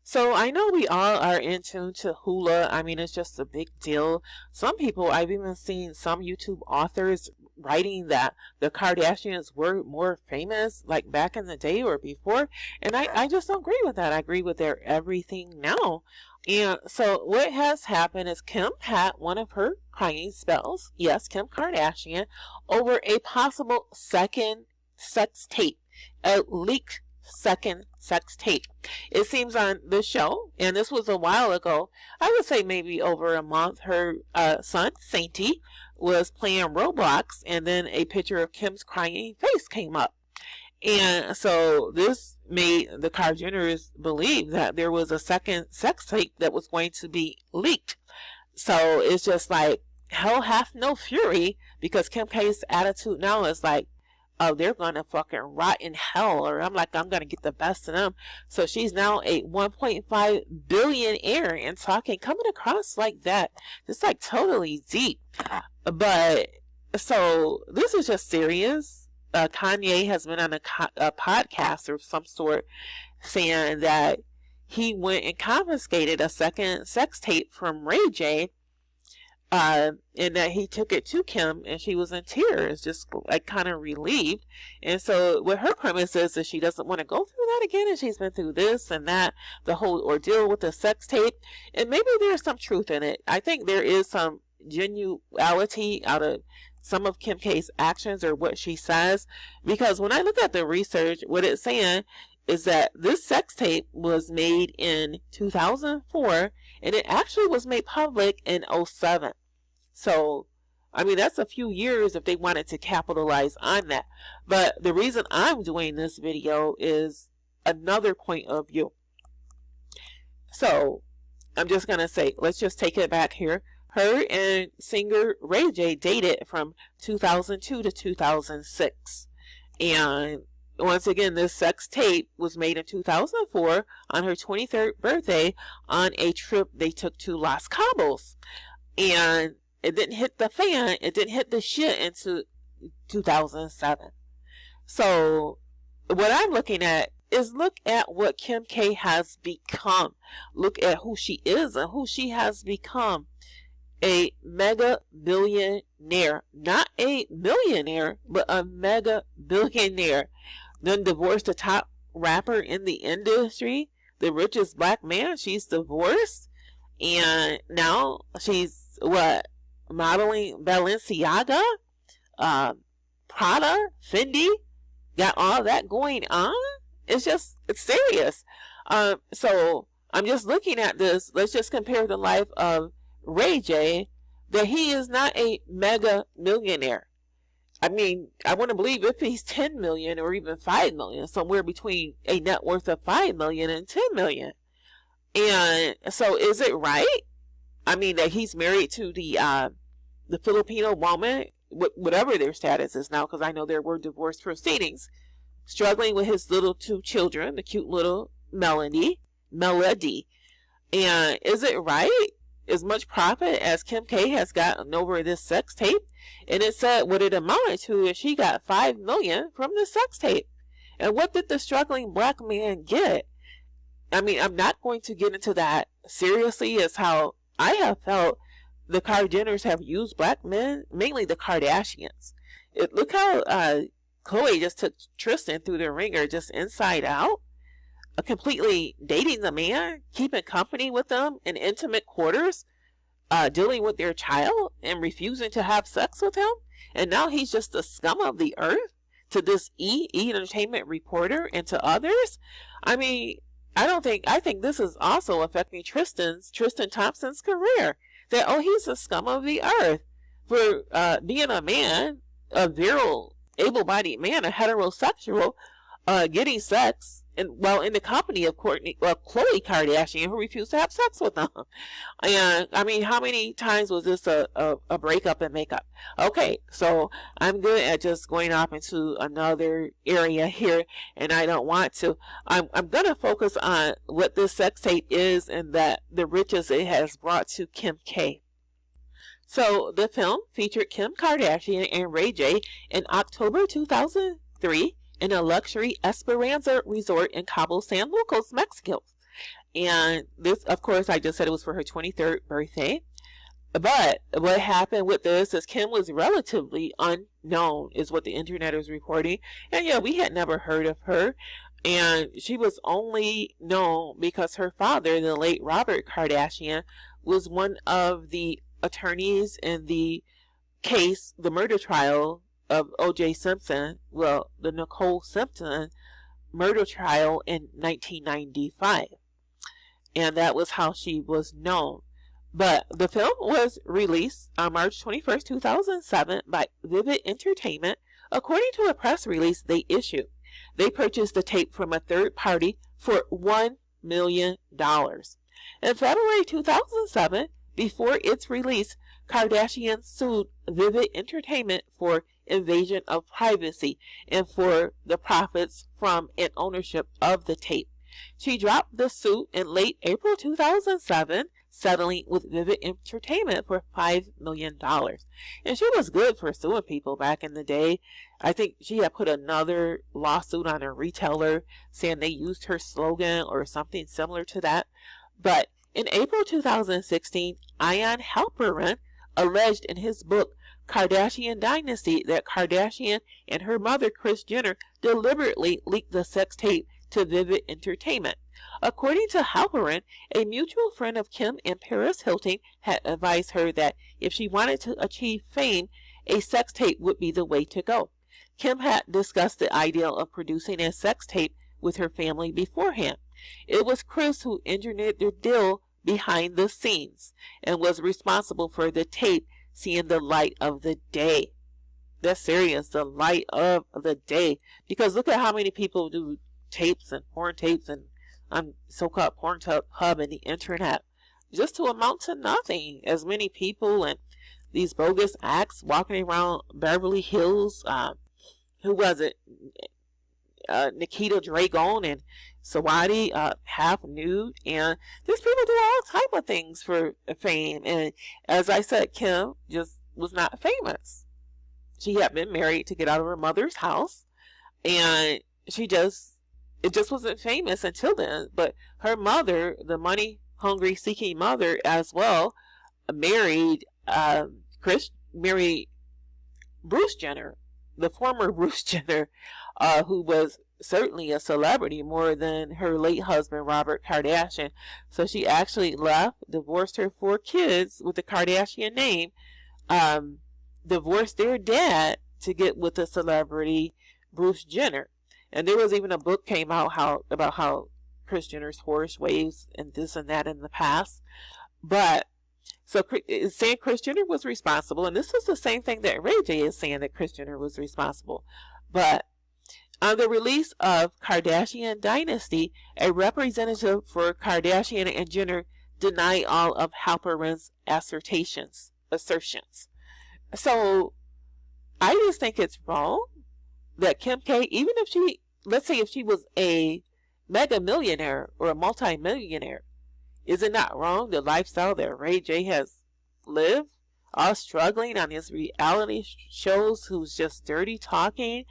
So I know we all are in tune to hula. I mean, it's just a big deal. Some people, I've even seen some YouTube authors writing that the Kardashians were more famous like back in the day or before. And I just don't agree with that. I agree with their everything now. And so what has happened is Kim had one of her crying spells. Yes, Kim Kardashian, over a possible second sex tape, a leaked second sex tape. It seems on the show, and this was a while ago, I would say maybe over a month, her son, Sainty, was playing Roblox, and then a picture of Kim's crying face came up. And so this made the Kardashians believe that there was a second sex tape that was going to be leaked. So it's just like, hell hath no fury, because Kim K's attitude now is like, oh, they're gonna fucking rot in hell, or I'm gonna get the best of them. So she's now a 1.5 billionaire and coming across like that, just like totally deep. But so this is just serious. Kanye has been on a podcast of some sort saying that he went and confiscated a second sex tape from Ray J, and that he took it to Kim, and she was in tears, just like kind of relieved. And so what her premise is that she doesn't want to go through that again, and she's been through this and that, the whole ordeal with the sex tape, and maybe there's some truth in it. I think there is some genuality out of some of Kim K's actions or what she says, because when I look at the research, what it's saying is that this sex tape was made in 2004, and it actually was made public in 2007. So, I mean, that's a few years if they wanted to capitalize on that. But the reason I'm doing this video is another point of view. So, I'm just going to say, let's just take it back here. Her and singer Ray J dated from 2002 to 2006. And once again, this sex tape was made in 2004 on her 23rd birthday on a trip they took to Los Cabos. And it didn't hit the fan, it didn't hit the shit into 2007. So what I'm looking at is, look at what Kim K has become. Look at who she is and who she has become. A mega billionaire. Not a millionaire, but a mega billionaire. Then divorced the top rapper in the industry, the richest black man. She's divorced, and now she's modeling Balenciaga, Prada, Fendi, got all that going on. It's serious. So I'm just looking at this. Let's just compare the life of Ray J, that he is not a mega millionaire. I mean, I want to believe if he's 10 million or even 5 million, somewhere between a net worth of 5 million and 10 million. And so is it right? I mean, that he's married to the Filipino woman, whatever their status is now, because I know there were divorce proceedings, struggling with his little 2 children, the cute little Melody. And is it right? As much profit as Kim K has gotten over this sex tape, and it said what it amounted to is she got 5 million from the sex tape. And what did the struggling black man get? I mean, I'm not going to get into that seriously, as how I have felt the Kardashians have used black men, mainly the Kardashians. Look how Khloe just took Tristan through the ringer, just inside out. Completely dating the man, keeping company with them in intimate quarters, dealing with their child, and refusing to have sex with him. And now he's just the scum of the earth to this entertainment reporter and to others. I mean, I think this is also affecting Tristan Thompson's career. That, oh, he's the scum of the earth for being a man, a virile, able-bodied man, a heterosexual, getting sex, and well, in the company of Khloe Kardashian, who refused to have sex with him. And I mean, how many times was this a breakup and makeup? Okay, so I'm good at just going off into another area here, and I don't want to. I'm gonna focus on what this sex tape is, and that the riches it has brought to Kim K. So the film featured Kim Kardashian and Ray J in October 2003 in a luxury Esperanza resort in Cabo San Lucas, Mexico. And this, of course, I just said it was for her 23rd birthday. But what happened with this is Kim was relatively unknown, is what the internet is reporting. And yeah, we had never heard of her. And she was only known because her father, the late Robert Kardashian, was one of the attorneys in the case, the murder trial of O.J. Simpson, well, the Nicole Simpson murder trial in 1995. And that was how she was known. But the film was released on March 21st, 2007 by Vivid Entertainment. According to a press release they issued, they purchased the tape from a third party for $1 million. In February 2007, before its release, Kardashian sued Vivid Entertainment for invasion of privacy and for the profits from and ownership of the tape. She dropped the suit in late April 2007, settling with Vivid Entertainment for $5 million. And she was good for suing people back in the day. I think she had put another lawsuit on a retailer saying they used her slogan or something similar to that. But in April 2016, Ian Halperin alleged in his book Kardashian Dynasty that Kardashian and her mother Kris Jenner deliberately leaked the sex tape to Vivid Entertainment. According to Halperin, a mutual friend of Kim and Paris Hilton had advised her that if she wanted to achieve fame, a sex tape would be the way to go. Kim had discussed the idea of producing a sex tape with her family beforehand. It was Kris who engineered the deal behind the scenes and was responsible for the tape seeing the light of the day. That's serious, the light of the day. Because look at how many people do tapes and porn tapes and so-called porn hub and the internet just to amount to nothing. As many people and these bogus acts walking around Beverly Hills. Who was it? Nikita Dragon and Sawadi, half nude, and these people do all type of things for fame. And as I said, Kim just was not famous. She had been married to get out of her mother's house, and it just wasn't famous until then. But her mother, the money hungry seeking mother as well, married Bruce Jenner, the former Bruce Jenner, who was certainly a celebrity more than her late husband Robert Kardashian. So she actually left, divorced her 4 kids with the Kardashian name, divorced their dad to get with the celebrity Bruce Jenner. And there was even a book came out about how Kris Jenner's horse waves and this and that in the past. But so saying Kris Jenner was responsible, and this is the same thing that Ray J is saying, that Kris Jenner was responsible. But on the release of Kardashian Dynasty, a representative for Kardashian and Jenner denied all of Halperin's assertions. So I just think it's wrong that Kim K, even if she, let's say if she was a mega millionaire or a multi-millionaire, is it not wrong the lifestyle that Ray J has lived? All struggling on his reality shows, who's just dirty talking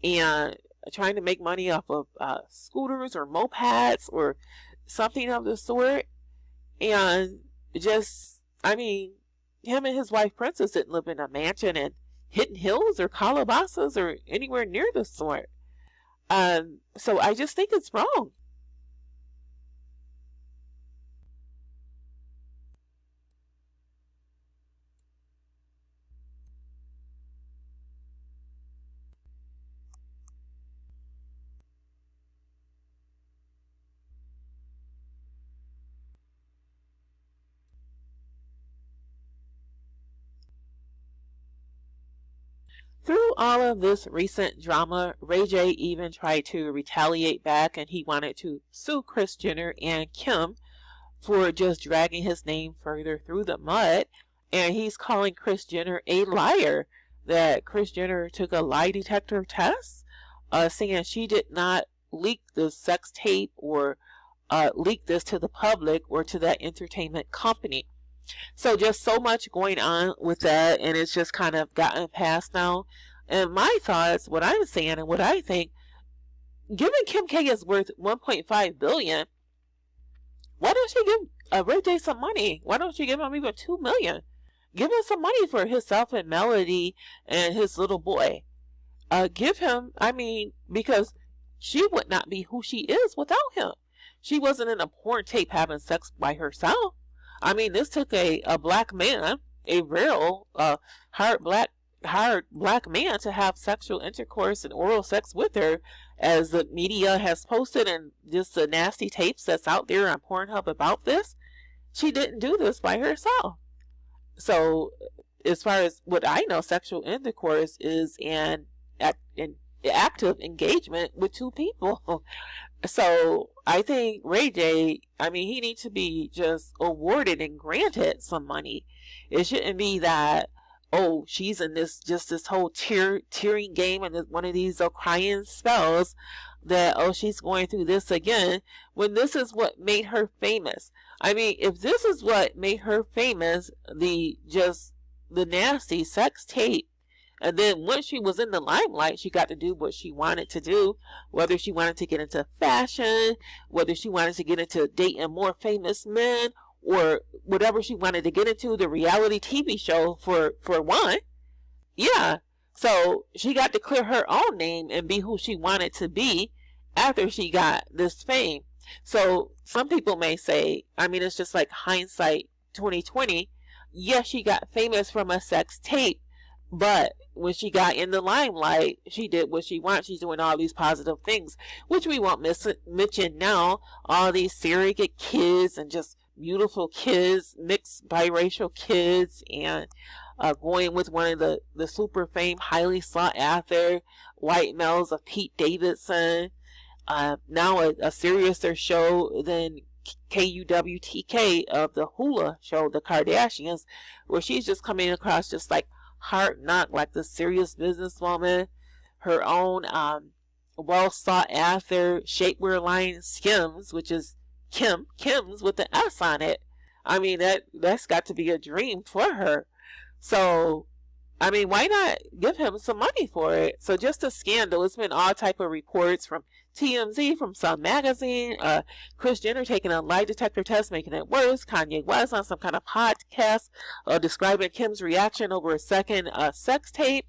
and trying to make money off of scooters or mopeds or something of the sort. And just, I mean, him and his wife Princess didn't live in a mansion in Hidden Hills or Calabasas or anywhere near the sort. So I just think it's wrong. Through all of this recent drama, Ray J even tried to retaliate back, and he wanted to sue Kris Jenner and Kim for just dragging his name further through the mud. And he's calling Kris Jenner a liar, that Kris Jenner took a lie detector test, saying she did not leak the sex tape or leak this to the public or to that entertainment company. So just so much going on with that, and it's just kind of gotten past now. And my thoughts, what I'm saying and what I think, given Kim K is worth $1.5 billion, don't you give Ray J some money? Why don't you give him even $2 million? Give him some money for himself and Melody and his little boy. Give him, I mean, because she would not be who she is without him. She wasn't in a porn tape having sex by herself. I mean, this took a black man, a real hard black man, to have sexual intercourse and oral sex with her, as the media has posted, and just the nasty tapes that's out there on Pornhub about this. She didn't do this by herself. So, as far as what I know, sexual intercourse is an active engagement with two people. So I think Ray J, I mean, he needs to be just awarded and granted some money. It shouldn't be that, oh, she's in this whole tearing game and one of these crying spells that, oh, she's going through this again, when this is what made her famous. I mean, if this is what made her famous, the nasty sex tape, and then once she was in the limelight, she got to do what she wanted to do, whether she wanted to get into fashion, whether she wanted to get into dating more famous men, or whatever she wanted to get into, the reality TV show for one. Yeah. So she got to clear her own name and be who she wanted to be after she got this fame. So some people may say, I mean, it's just like hindsight 2020. Yes, she got famous from a sex tape, but when she got in the limelight, she did what she wants. She's doing all these positive things, which we won't mention now. All these surrogate kids and just beautiful kids, mixed biracial kids, and going with one of the super famed, highly sought after white males of Pete Davidson. Now a seriouser show than KUWTK of the Hula show, The Kardashians, where she's just coming across just like hard knock, like the serious businesswoman. Her own well sought after shapewear line Skims, which is Kim's with the S on it. I mean, that's got to be a dream for her. So I mean, why not give him some money for it? So just a scandal. It's been all type of reports from TMZ, from Sun Magazine, Kris Jenner taking a lie detector test, making it worse. Kanye West on some kind of podcast describing Kim's reaction over a second sex tape.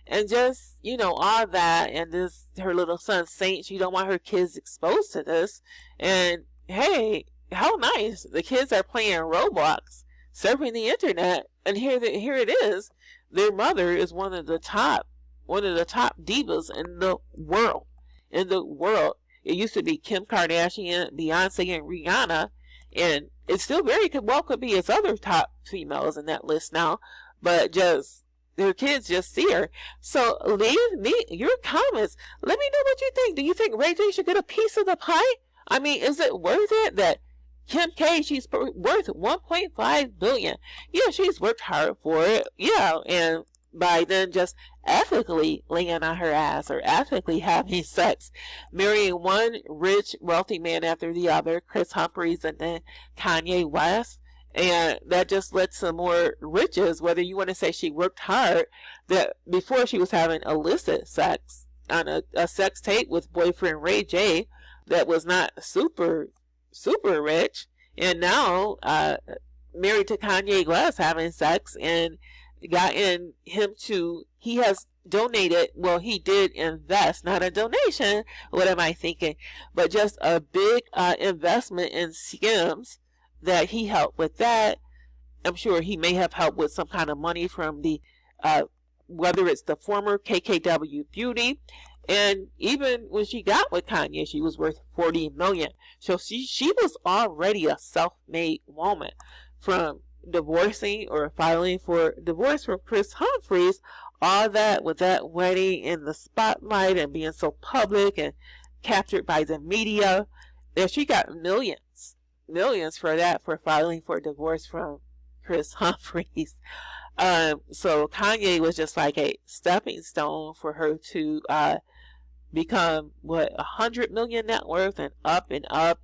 And just, you know, all that. And this, her little son, Saint, she don't want her kids exposed to this. And hey, how nice. The kids are playing Roblox, surfing the internet. And here it is. Their mother is one of the top divas in the world. It used to be Kim Kardashian, Beyonce, and Rihanna, and it still very well could be its other top females in that list now. But just their kids just see her. So leave me your comments. Let me know what you think. Do you think Ray J should get a piece of the pie? I mean, is it worth it that Kim K, she's worth $1.5 billion. Yeah, she's worked hard for it. Yeah, and by then just ethically laying on her ass or ethically having sex, marrying one rich, wealthy man after the other, Kris Humphries and then Kanye West, and that just led to more riches. Whether you want to say she worked hard, that before she was having illicit sex on a sex tape with boyfriend Ray J that was not super rich, and now married to Kanye West, having sex, and gotten him to, he has donated, well, he did invest, not a donation, what am I thinking, but just a big investment in Skims, that he helped with that. I'm sure he may have helped with some kind of money from the whether it's the former KKW Beauty. And even when she got with Kanye, she was worth $40 million. So she was already a self-made woman. From divorcing or filing for divorce from Kris Humphries, all that with that wedding in the spotlight and being so public and captured by the media, that she got millions for that, for filing for divorce from Kris Humphries. So Kanye was just like a stepping stone for her to become $100 million net worth, and up,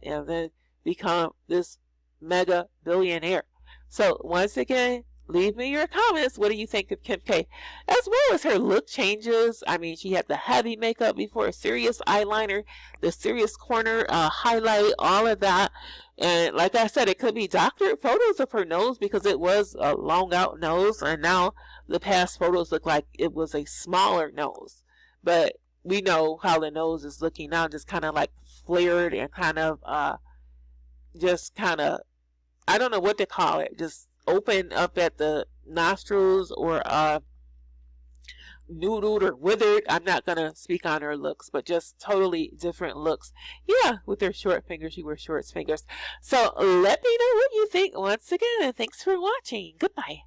and then become this mega billionaire. So once again, Leave me your comments. What do you think of Kim K? As well as her look changes. I mean, she had the heavy makeup before, serious eyeliner, the serious corner highlight, all of that. And like I said, it could be doctored photos of her nose because it was a long out nose. And now the past photos look like it was a smaller nose. But we know how the nose is looking now, just kind of like flared and kind of just kind of, I don't know what to call it, just open up at the nostrils or noodled or withered. I'm not going to speak on her looks, but just totally different looks. Yeah, with her short fingers, she wears short fingers. So let me know what you think once again, and thanks for watching. Goodbye.